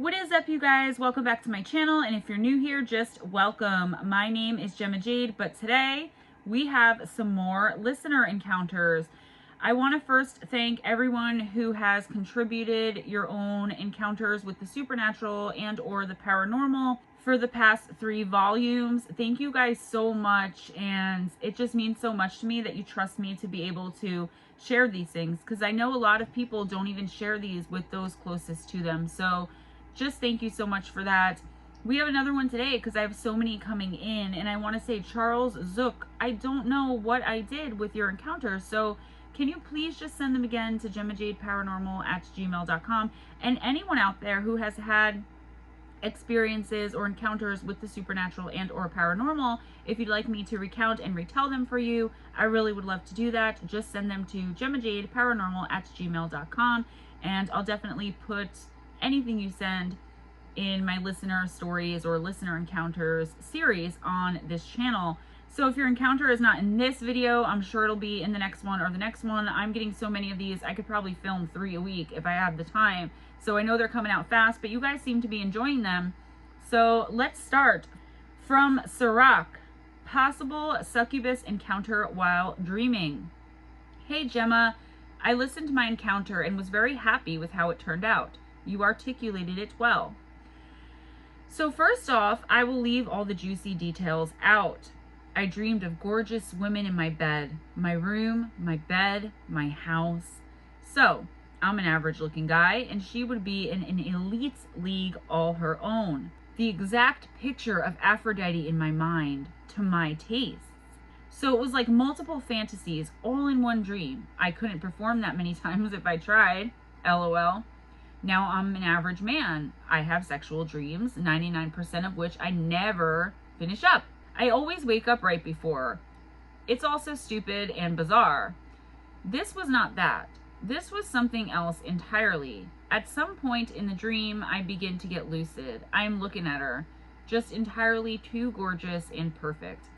What is up, you guys? Welcome back to my channel, and if you're new here, just welcome. My name is Gemma Jade, but today we have some more listener encounters. I want to first thank everyone who has contributed your own encounters with the supernatural and or the paranormal for the past 3 volumes. Thank you guys so much, and it just means so much to me that you trust me to be able to share these things, because I know a lot of people don't even share these with those closest to them. So just thank you so much for that. We have another one today because I have so many coming in, and I want to say, Charles Zook, I don't know what I did with your encounters, so can you please just send them again to GemmaJadeParanormal@gmail.com? And anyone out there who has had experiences or encounters with the supernatural and or paranormal, if you'd like me to recount and retell them for you, I really would love to do that. Just send them to GemmaJadeParanormal@gmail.com, and I'll definitely put anything you send in my listener stories or listener encounters series on this channel. So if your encounter is not in this video, I'm sure it'll be in the next one or the next one. I'm getting so many of these, I could probably film 3 a week if I have the time. So I know they're coming out fast, but you guys seem to be enjoying them. So let's start. From Sirach, possible succubus encounter while dreaming. Hey Gemma, I listened to my encounter and was very happy with how it turned out. You articulated it well. So first off, I will leave all the juicy details out. I dreamed of gorgeous women in my bed, my room, my bed, my house. So I'm an average looking guy, and she would be in an elite league all her own. The exact picture of Aphrodite in my mind, to my taste. So it was like multiple fantasies all in one dream. I couldn't perform that many times if I tried, LOL. Now I'm an average man. I have sexual dreams, 99% of which I never finish up. I always wake up right before. It's also stupid and bizarre. This was not that. This was something else entirely. At some point in the dream, I begin to get lucid. I am looking at her, just entirely too gorgeous and perfect.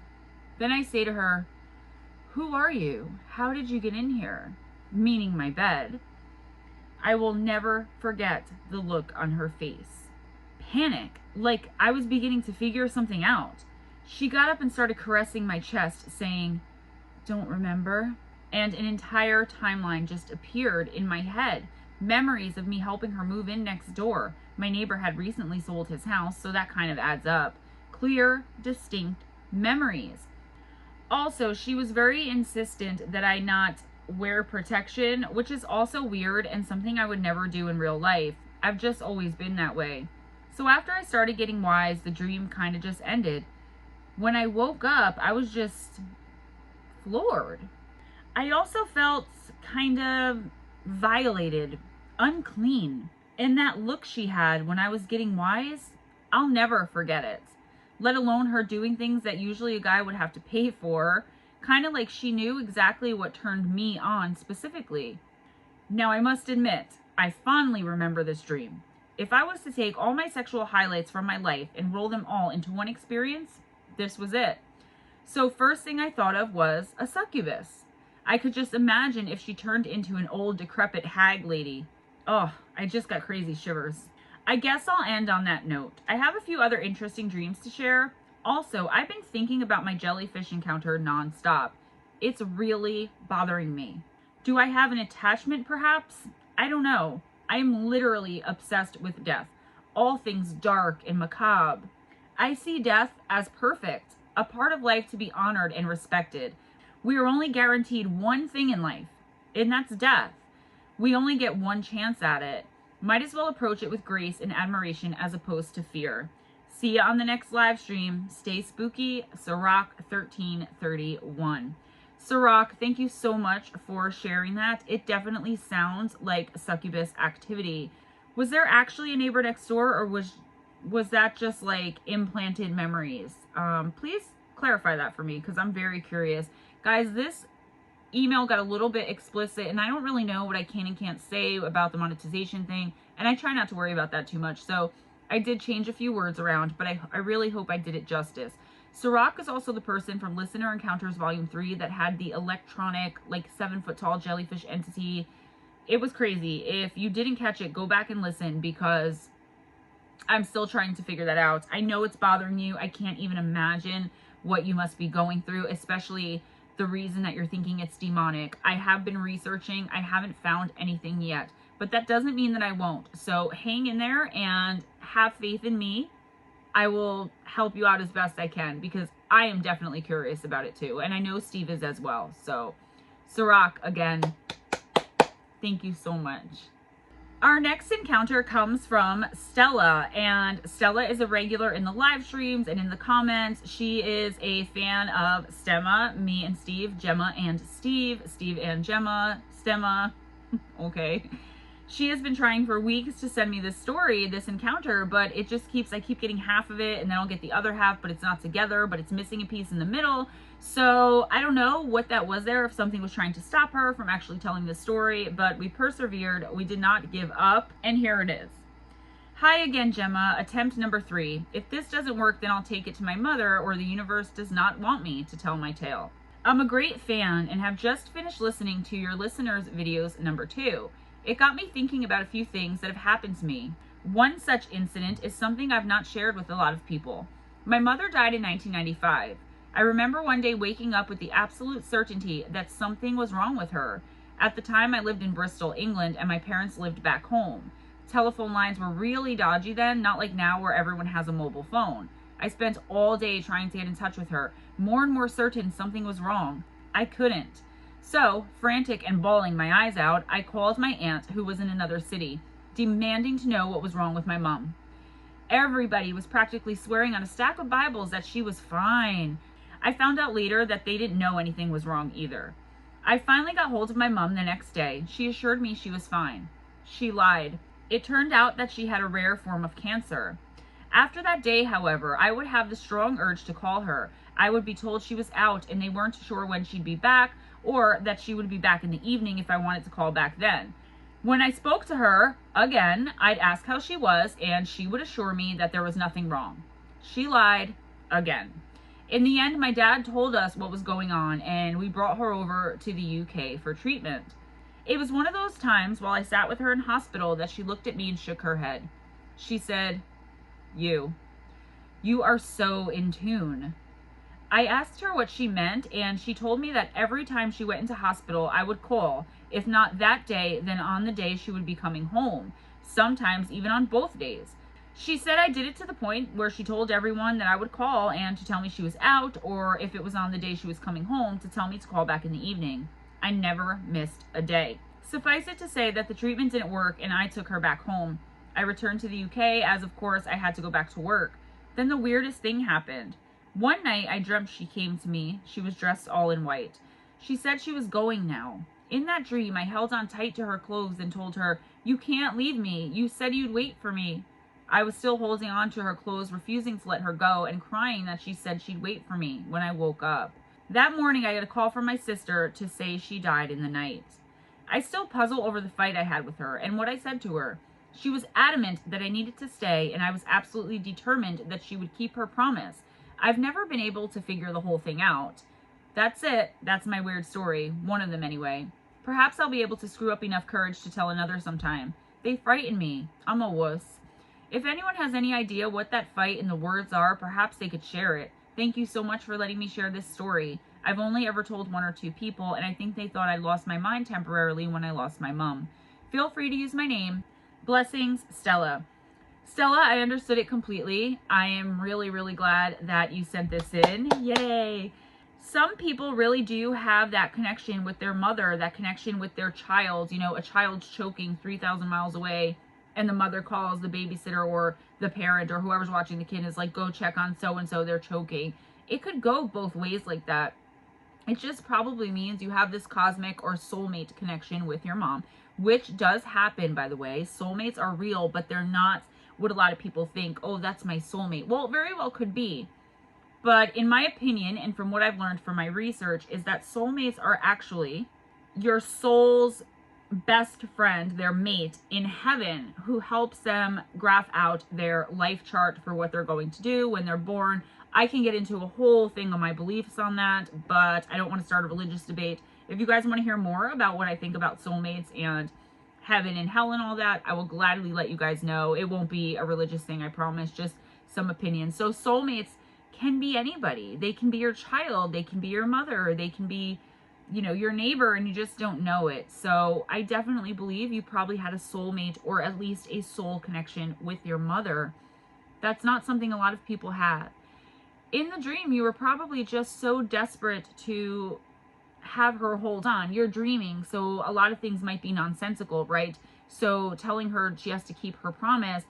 Then I say to her, "Who are you? How did you get in here?" Meaning my bed. I will never forget the look on her face. Panic, like I was beginning to figure something out. She got up and started caressing my chest, saying, "Don't remember?" And an entire timeline just appeared in my head. Memories of me helping her move in next door. My neighbor had recently sold his house, so that kind of adds up. Clear, distinct memories. Also, she was very insistent that I not wear protection, which is also weird and something I would never do in real life. I've just always been that way. So after I started getting wise, the dream kind of just ended. When I woke up, I was just floored. I also felt kind of violated, unclean. And that look she had when I was getting wise, I'll never forget it. Let alone her doing things that usually a guy would have to pay for. Kind of like she knew exactly what turned me on specifically. Now I must admit, I fondly remember this dream. If I was to take all my sexual highlights from my life and roll them all into one experience, this was it. So first thing I thought of was a succubus. I could just imagine if she turned into an old decrepit hag lady. Oh, I just got crazy shivers. I guess I'll end on that note. I have a few other interesting dreams to share. Also, I've been thinking about my jellyfish encounter nonstop. It's really bothering me. Do I have an attachment perhaps? I don't know. I am literally obsessed with death. All things dark and macabre. I see death as perfect, a part of life to be honored and respected. We are only guaranteed one thing in life, and that's death. We only get one chance at it. Might as well approach it with grace and admiration as opposed to fear. See ya on the next live stream. Stay spooky. Sirach 1331. Sirach, thank you so much for sharing that. It definitely sounds like succubus activity. Was there actually a neighbor next door, or was that just like implanted memories? Please clarify that for me, because I'm very curious. Guys, this email got a little bit explicit, and I don't really know what I can and can't say about the monetization thing, and I try not to worry about that too much. So I did change a few words around, but I really hope I did it justice. Sirach is also the person from Listener Encounters Volume 3 that had the electronic, like 7-foot-tall jellyfish entity. It was crazy. If you didn't catch it, go back and listen, because I'm still trying to figure that out. I know it's bothering you. I can't even imagine what you must be going through, especially the reason that you're thinking it's demonic. I have been researching. I haven't found anything yet, but that doesn't mean that I won't. So hang in there and have faith in me. I will help you out as best I can, because I am definitely curious about it too. And I know Steve is as well. So Sirach, again, thank you so much. Our next encounter comes from Stella, and Stella is a regular in the live streams and in the comments. She is a fan of STEMMA, me and Steve, Gemma and Steve, Steve and Gemma, STEMMA, okay. She has been trying for weeks to send me this story, this encounter, but it just I keep getting half of it, and then I'll get the other half, but it's not together, but it's missing a piece in the middle. So I don't know what that was there, if something was trying to stop her from actually telling the story, but we persevered. We did not give up, and here it is. Hi again, Gemma. Attempt number 3. If this doesn't work, then I'll take it to my mother, or the universe does not want me to tell my tale. I'm a great fan and have just finished listening to your listeners' videos number 2. It got me thinking about a few things that have happened to me. One such incident is something I've not shared with a lot of people. My mother died in 1995. I remember one day waking up with the absolute certainty that something was wrong with her. At the time, I lived in Bristol, England, and my parents lived back home. Telephone lines were really dodgy then, not like now where everyone has a mobile phone. I spent all day trying to get in touch with her, more and more certain something was wrong. I couldn't. So, frantic and bawling my eyes out, I called my aunt, who was in another city, demanding to know what was wrong with my mom. Everybody was practically swearing on a stack of Bibles that she was fine. I found out later that they didn't know anything was wrong either. I finally got hold of my mom the next day. She assured me she was fine. She lied. It turned out that she had a rare form of cancer. After that day, however, I would have the strong urge to call her. I would be told she was out and they weren't sure when she'd be back, or that she would be back in the evening if I wanted to call back then. When I spoke to her again, I'd ask how she was, and she would assure me that there was nothing wrong. She lied again. In the end, my dad told us what was going on, and we brought her over to the UK for treatment. It was one of those times while I sat with her in hospital that she looked at me and shook her head. She said, You are so in tune. I asked her what she meant, and she told me that every time she went into hospital, I would call. If not that day, then on the day she would be coming home, sometimes even on both days. She said I did it to the point where she told everyone that I would call and to tell me she was out, or if it was on the day she was coming home, to tell me to call back in the evening. I never missed a day. Suffice it to say that the treatment didn't work and I took her back home. I returned to the UK as, of course, I had to go back to work. Then the weirdest thing happened. One night I dreamt she came to me. She was dressed all in white. She said she was going now. In that dream, I held on tight to her clothes and told her, You can't leave me. You said you'd wait for me. I was still holding on to her clothes, refusing to let her go, and crying that she said she'd wait for me when I woke up. That morning, I got a call from my sister to say she died in the night. I still puzzle over the fight I had with her and what I said to her. She was adamant that I needed to stay, and I was absolutely determined that she would keep her promise. I've never been able to figure the whole thing out. That's it. That's my weird story. One of them anyway. Perhaps I'll be able to screw up enough courage to tell another sometime. They frighten me. I'm a wuss. If anyone has any idea what that fight and the words are, perhaps they could share it. Thank you so much for letting me share this story. I've only ever told 1 or 2 people, and I think they thought I lost my mind temporarily when I lost my mom. Feel free to use my name. Blessings, Stella. Stella, I understood it completely. I am really, really glad that you sent this in. Yay! Some people really do have that connection with their mother, that connection with their child. You know, a child's choking 3,000 miles away, and the mother calls the babysitter or the parent or whoever's watching the kid is like, go check on so-and-so, they're choking. It could go both ways like that. It just probably means you have this cosmic or soulmate connection with your mom, which does happen, by the way. Soulmates are real, but they're not what a lot of people think. Oh, that's my soulmate. Well, very well could be. But in my opinion, and from what I've learned from my research, is that soulmates are actually your soul's best friend, their mate in heaven, who helps them graph out their life chart for what they're going to do when they're born. I can get into a whole thing on my beliefs on that, but I don't want to start a religious debate. If you guys want to hear more about what I think about soulmates and heaven and hell and all that, I will gladly let you guys know. It won't be a religious thing, I promise, just some opinions. So soulmates can be anybody. They can be your child, they can be your mother, they can be, you know, your neighbor, and you just don't know it. So I definitely believe you probably had a soulmate, or at least a soul connection with your mother. That's not something a lot of people have. In the dream, you were probably just so desperate to have her hold on. You're dreaming, so a lot of things might be nonsensical, right? So telling her she has to keep her promise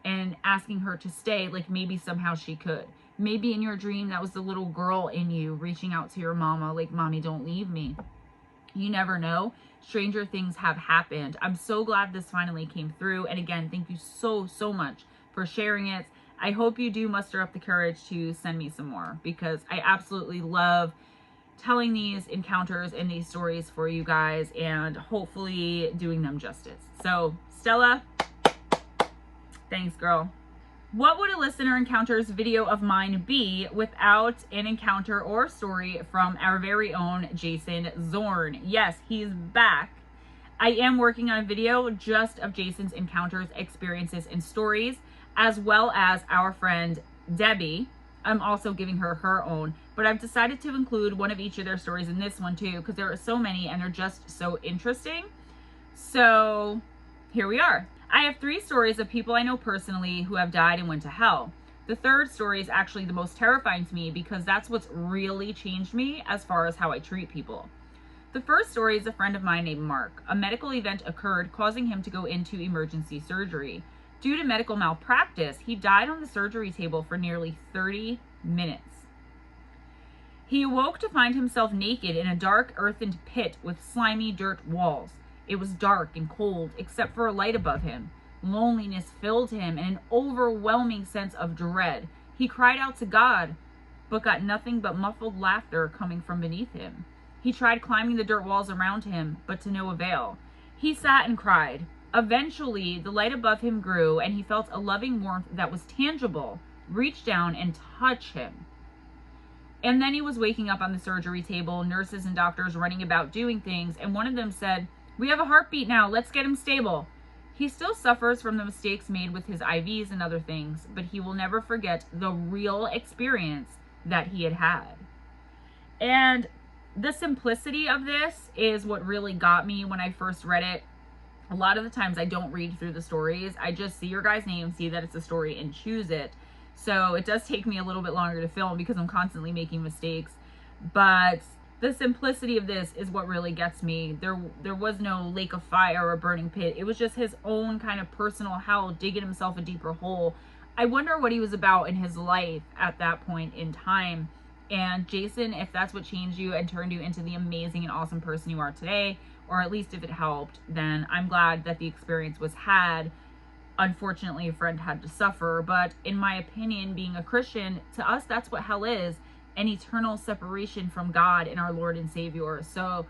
and asking her to stay, like maybe somehow she could. Maybe in your dream, that was the little girl in you reaching out to your mama, like, mommy, don't leave me. You never know. Stranger things have happened. I'm so glad this finally came through. And again, thank you so, so much for sharing it. I hope you do muster up the courage to send me some more, because I absolutely love telling these encounters and these stories for you guys, and hopefully doing them justice. So Stella, thanks, girl. What would a listener encounters video of mine be without an encounter or story from our very own Jason Zorn? Yes, he's back. I am working on a video just of Jason's encounters, experiences, and stories, as well as our friend Deb B. I'm also giving her her own, but I've decided to include one of each of their stories in this one too, because there are so many and they're just so interesting. So here we are. I have 3 stories of people I know personally who have died and went to hell. The third story is actually the most terrifying to me, because that's what's really changed me as far as how I treat people. The first story is a friend of mine named Mark. A medical event occurred causing him to go into emergency surgery. Due to medical malpractice, he died on the surgery table for nearly 30 minutes. He awoke to find himself naked in a dark earthen pit with slimy dirt walls. It was dark and cold, except for a light above him. Loneliness filled him and an overwhelming sense of dread. He cried out to God, but got nothing but muffled laughter coming from beneath him. He tried climbing the dirt walls around him, but to no avail. He sat and cried. Eventually, the light above him grew, and he felt a loving warmth that was tangible reach down and touch him. And then he was waking up on the surgery table, nurses and doctors running about doing things, and one of them said, "We have a heartbeat now, let's get him stable." He still suffers from the mistakes made with his IVs and other things, but he will never forget the real experience that he had had. And the simplicity of this is what really got me when I first read it. A lot of the times I don't read through the stories. I just see your guy's name, see that it's a story, and choose it. So it does take me a little bit longer to film because I'm constantly making mistakes. But the simplicity of this is what really gets me. There was no lake of fire or burning pit. It was just his own kind of personal hell, digging himself a deeper hole. I wonder what he was about in his life at that point in time. And Jason, if that's what changed you and turned you into the amazing and awesome person you are today, or at least if it helped, then I'm glad that the experience was had. Unfortunately, a friend had to suffer, but in my opinion, being a Christian, to us, that's what hell is, an eternal separation from God and our Lord and Savior. So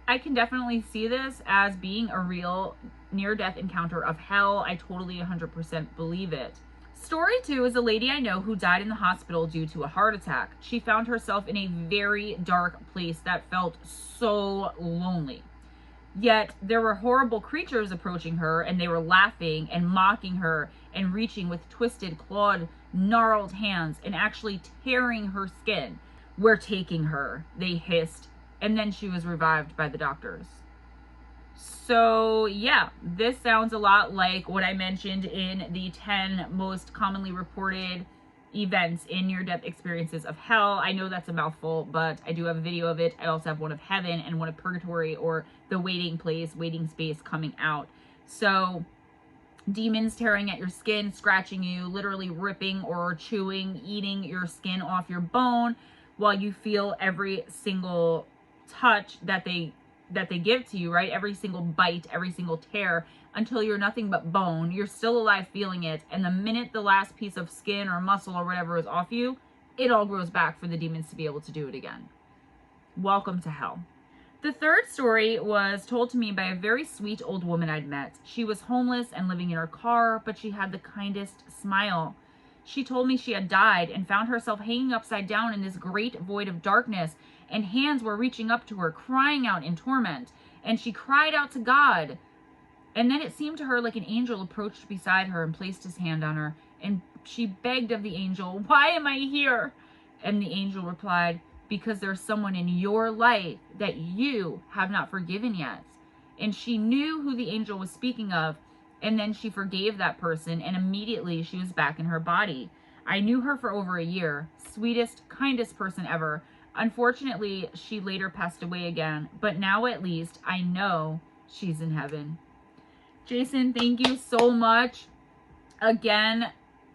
I can definitely see this as being a real near-death encounter of hell. I totally 100% believe it. Story 2 is a lady I know who died in the hospital due to a heart attack. She found herself in a very dark place that felt so lonely. Yet there were horrible creatures approaching her, and they were laughing and mocking her and reaching with twisted, clawed, gnarled hands and actually tearing her skin. "We're taking her," they hissed, and then she was revived by the doctors. So yeah, this sounds a lot like what I mentioned in the 10 most commonly reported events in near-death experiences of hell. I know that's a mouthful, but I do have a video of it. I also have one of heaven and one of purgatory, or the waiting place, waiting space, coming out. So demons tearing at your skin, scratching you, literally ripping or chewing, eating your skin off your bone, while you feel every single touch that they give to you, right? Every single bite, every single tear, until you're nothing but bone. You're still alive feeling it, and the minute the last piece of skin or muscle or whatever is off you, it all grows back for the demons to be able to do it again. Welcome to hell. The third story was told to me by a very sweet old woman I'd met. She was homeless and living in her car, but she had the kindest smile. She told me she had died and found herself hanging upside down in this great void of darkness, and hands were reaching up to her, crying out in torment. And she cried out to God. And then it seemed to her like an angel approached beside her and placed his hand on her. And she begged of the angel, "Why am I here?" And the angel replied, "Because there's someone in your life that you have not forgiven yet." And she knew who the angel was speaking of. And then she forgave that person, and immediately she was back in her body. I knew her for over a year. Sweetest, kindest person ever. Unfortunately, she later passed away again. But now at least I know she's in heaven. Jason, thank you so much. Again,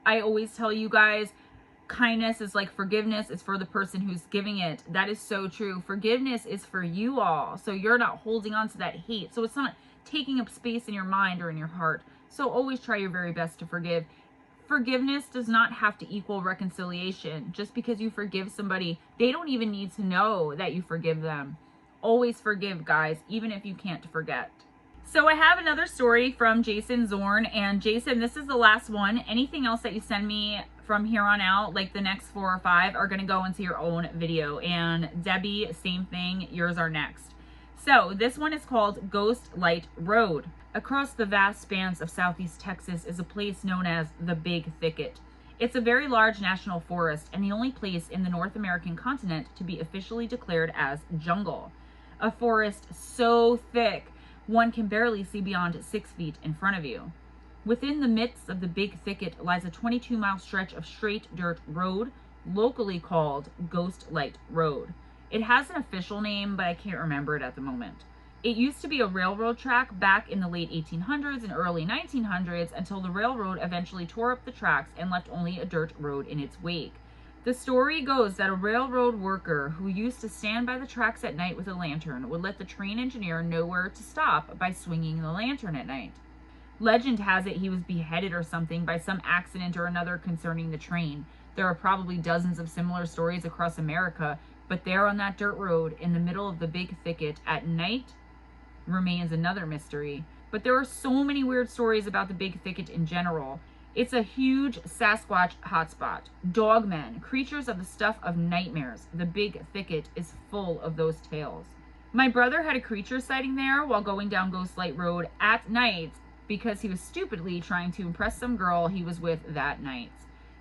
I always tell you guys, kindness is like forgiveness. It's for the person who's giving it. That is so true. Forgiveness is for you all. So you're not holding on to that hate. So it's not taking up space in your mind or in your heart. So always try your very best to forgive. Forgiveness does not have to equal reconciliation. Just because you forgive somebody, they don't even need to know that you forgive them. Always forgive, guys, even if you can't forget. So I have another story from Jason Zorn. And Jason, this is the last one. Anything else that you send me from here on out, like the next 4 or 5, are going to go into your own video. And Debbie, same thing. Yours are next. So this one is called Ghost Light Road. Across the vast spans of southeast Texas is a place known as the Big Thicket. It's a very large national forest and the only place in the North American continent to be officially declared as jungle. A forest so thick one can barely see beyond 6 feet in front of you. Within the midst of the Big Thicket lies a 22-mile stretch of straight dirt road, locally called Ghost Light Road. It has an official name, but I can't remember it at the moment. It used to be a railroad track back in the late 1800s and early 1900s until the railroad eventually tore up the tracks and left only a dirt road in its wake. The story goes that a railroad worker who used to stand by the tracks at night with a lantern would let the train engineer know where to stop by swinging the lantern at night. Legend has it he was beheaded or something by some accident or another concerning the train. There are probably dozens of similar stories across America, but there on that dirt road in the middle of the Big Thicket at night remains another mystery. But there are so many weird stories about the Big Thicket in general. It's a huge Sasquatch hotspot. Dogmen, creatures of the stuff of nightmares. The Big Thicket is full of those tales. My brother had a creature sighting there while going down Ghost Light Road at night because he was stupidly trying to impress some girl he was with that night.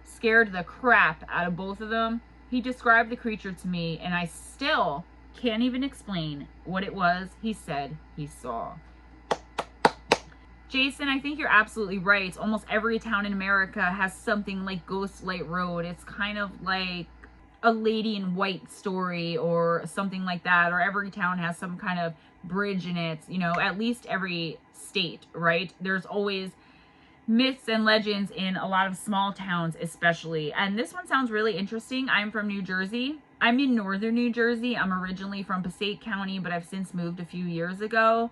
Scared the crap out of both of them. He described the creature to me, and I still can't even explain what it was he said he saw. Jason, I think you're absolutely right. Almost every town in America has something like Ghost Light Road. It's kind of like a Lady in White story or something like that. Or every town has some kind of bridge in it. You know, at least every state, right? There's always myths and legends in a lot of small towns especially. And this one sounds really interesting. I'm from New Jersey. I'm in northern New Jersey. I'm originally from Passaic County, but I've since moved a few years ago.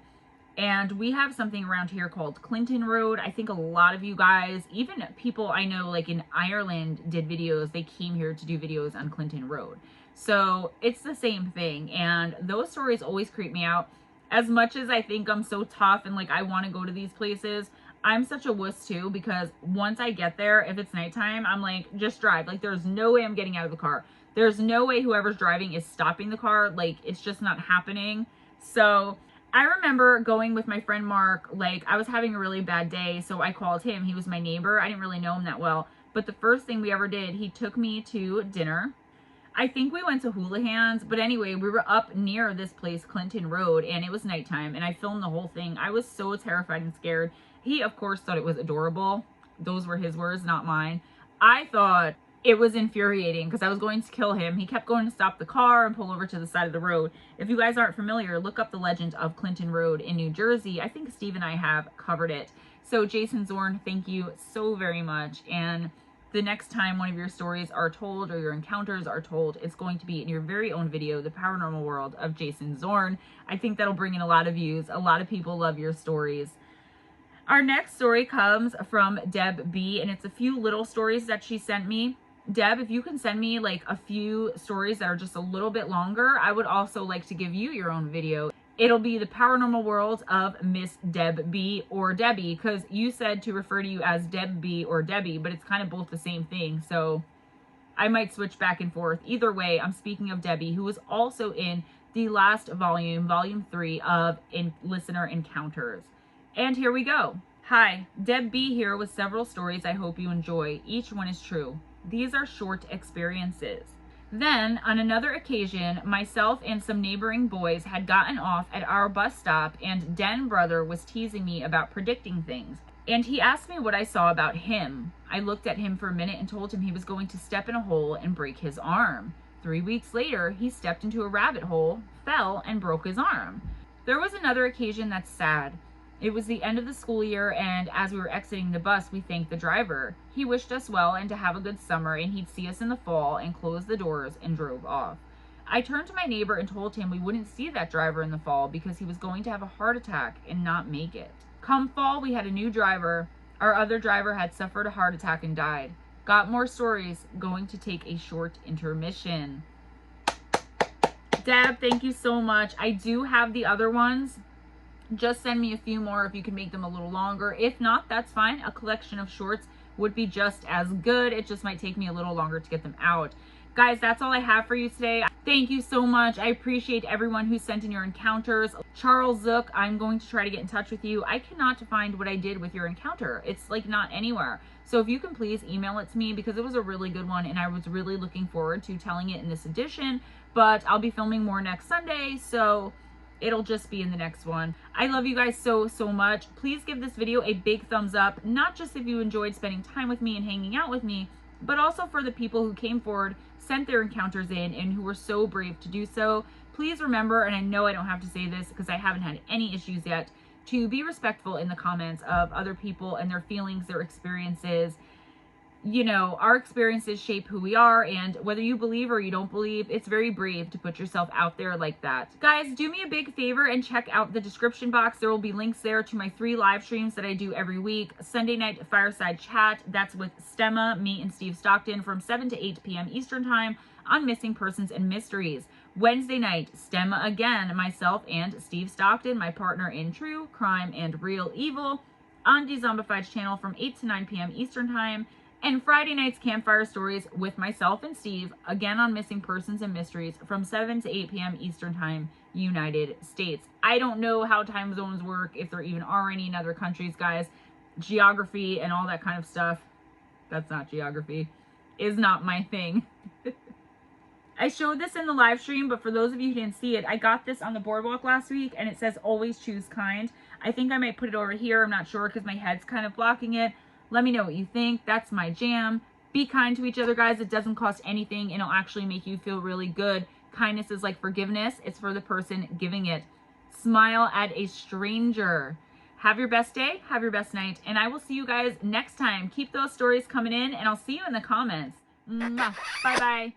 And we have something around here called Clinton Road. I think a lot of you guys, even people I know like in Ireland did videos. They came here to do videos on Clinton Road. So it's the same thing. And those stories always creep me out. As much as I think I'm so tough and like I want to go to these places, I'm such a wuss too, because once I get there, if it's nighttime, I'm like, just drive. Like there's no way I'm getting out of the car. There's no way whoever's driving is stopping the car. Like it's just not happening. So I remember going with my friend Mark, like I was having a really bad day, so I called him. He was my neighbor. I didn't really know him that well, but the first thing we ever did, he took me to dinner. I think we went to Houlihan's, but anyway, we were up near this place, Clinton Road, and it was nighttime, and I filmed the whole thing. I was so terrified and scared. He, of course, thought it was adorable. Those were his words, not mine. I thought it was infuriating because I was going to kill him. He kept going to stop the car and pull over to the side of the road. If you guys aren't familiar, look up the legend of Clinton Road in New Jersey. I think Steve and I have covered it. So Jason Zorn, thank you so very much. And the next time one of your stories are told or your encounters are told, it's going to be in your very own video, The Paranormal World of Jason Zorn. I think that'll bring in a lot of views. A lot of people love your stories. Our next story comes from Deb B, and it's a few little stories that she sent me. Deb, if you can send me like a few stories that are just a little bit longer, I would also like to give you your own video. It'll be The Paranormal World of Miss Deb B or Debbie, because you said to refer to you as Deb B or Debbie, but it's kind of both the same thing. So I might switch back and forth. Either way, I'm speaking of Debbie, who was also in the last volume, volume 3 of Listener Encounters. And here we go. Hi, Deb B here with several stories I hope you enjoy. Each one is true. These are short experiences. Then, on another occasion, myself and some neighboring boys had gotten off at our bus stop, and Den brother was teasing me about predicting things. And he asked me what I saw about him. I looked at him for a minute and told him he was going to step in a hole and break his arm. 3 weeks later, he stepped into a rabbit hole, fell, and broke his arm. There was another occasion that's sad. It was the end of the school year, and as we were exiting the bus, we thanked the driver. He wished us well and to have a good summer, and he'd see us in the fall, and closed the doors and drove off. I turned to my neighbor and told him we wouldn't see that driver in the fall because he was going to have a heart attack and not make it. Come fall, we had a new driver. Our other driver had suffered a heart attack and died. Got more stories. Going to take a short intermission. Deb, thank you so much. I do have the other ones. Just send me a few more if you can make them a little longer. If not, that's fine. A collection of shorts would be just as good. It just might take me a little longer to get them out. Guys, that's all I have for you today. Thank you so much. I appreciate everyone who sent in your encounters. Charles Zook, I'm going to try to get in touch with you. I cannot find what I did with your encounter. It's like not anywhere. So if you can please email it to me, because it was a really good one and I was really looking forward to telling it in this edition. But I'll be filming more next Sunday, so it'll just be in the next one. I love you guys so much. Please give this video a big thumbs up, not just if you enjoyed spending time with me and hanging out with me, but also for the people who came forward, sent their encounters in, and who were so brave to do so. Please remember, and I know I don't have to say this because I haven't had any issues yet, to be respectful in the comments of other people and their feelings, their experiences. You know, our experiences shape who we are, and whether you believe or you don't believe, it's very brave to put yourself out there like that. Guys, do me a big favor and check out the description box. There will be links there to my 3 live streams that I do every week. Sunday night Fireside Chat, that's with STEMMA, me and Steve Stockton, from 7 to 8 p.m. Eastern Time on missing persons and mysteries. Wednesday night, STEMMA again, myself and Steve Stockton, my partner in true crime and real evil, on Zombified's channel from 8 to 9 p.m. Eastern Time. And Friday night's Campfire Stories with myself and Steve, again on Missing Persons and Mysteries, from 7 to 8 p.m. Eastern Time, United States. I don't know how time zones work, if there even are any in other countries, guys. Geography and all that kind of stuff, that's not geography, is not my thing. I showed this in the live stream, but for those of you who didn't see it, I got this on the boardwalk last week, and it says, always choose kind. I think I might put it over here. I'm not sure because my head's kind of blocking it. Let me know what you think. That's my jam. Be kind to each other, guys. It doesn't cost anything, and it'll actually make you feel really good. Kindness is like forgiveness. It's for the person giving it. Smile at a stranger. Have your best day. Have your best night. And I will see you guys next time. Keep those stories coming in, and I'll see you in the comments. Mwah. Bye-bye.